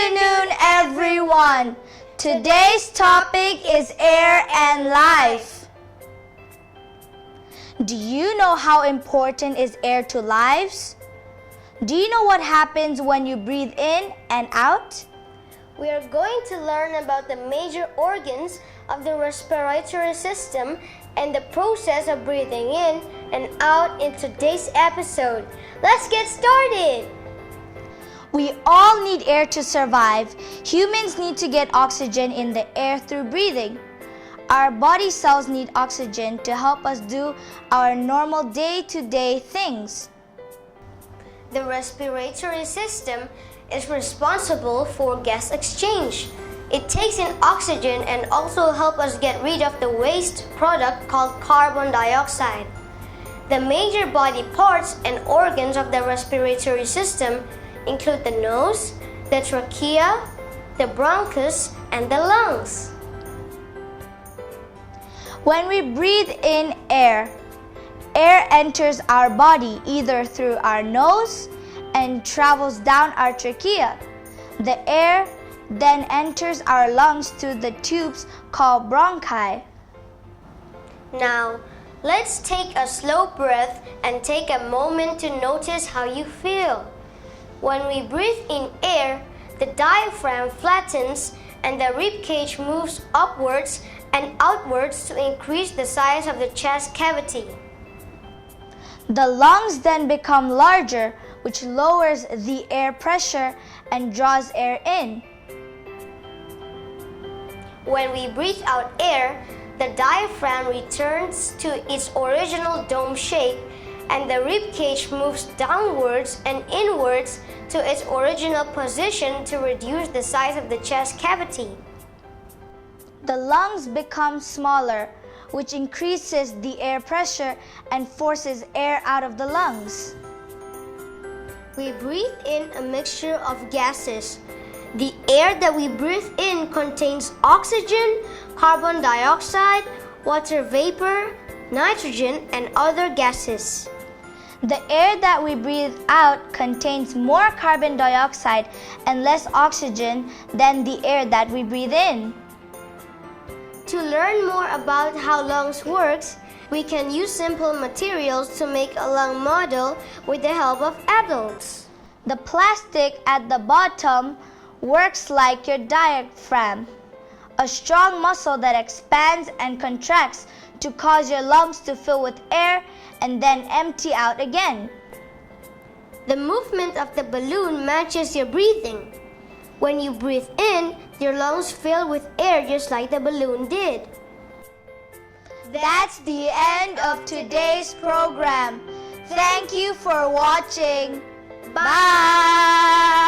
afternoon, everyone. Today's topic is air and life. Do you know how important is air to lives? Do you know what happens when you breathe in and out? We are going to learn about the major organs of the respiratory system and the process of breathing in and out in today's episode. Let's get started! We all need air to survive. Humans need to get oxygen in the air through breathing. Our body cells need oxygen to help us do our normal day-to-day things. The respiratory system is responsible for gas exchange. It takes in oxygen and also helps us get rid of the waste product called carbon dioxide. The major body parts and organs of the respiratory system include the nose, the trachea, the bronchus, and the lungs. When we breathe in air, air enters our body either through our nose and travels down our trachea. The air then enters our lungs through the tubes called bronchi. Now, let's take a slow breath and take a moment to notice how you feel. When we breathe in air, the diaphragm flattens and the rib cage moves upwards and outwards to increase the size of the chest cavity. The lungs then become larger, which lowers the air pressure and draws air in. When we breathe out air, the diaphragm returns to its original dome shape and the rib cage moves downwards and inwards to its original position to reduce the size of the chest cavity. The lungs become smaller, which increases the air pressure and forces air out of the lungs. We breathe in a mixture of gases. The air that we breathe in contains oxygen, carbon dioxide, water vapor, nitrogen, and other gases. The air that we breathe out contains more carbon dioxide and less oxygen than the air that we breathe in. To learn more about how lungs works, we can use simple materials to make a lung model with the help of adults. The plastic at the bottom works like your diaphragm, a strong muscle that expands and contracts to cause your lungs to fill with air and then empty out again. The movement of the balloon matches your breathing. When you breathe in, your lungs fill with air just like the balloon did. That's the end of today's program. Thank you for watching. Bye!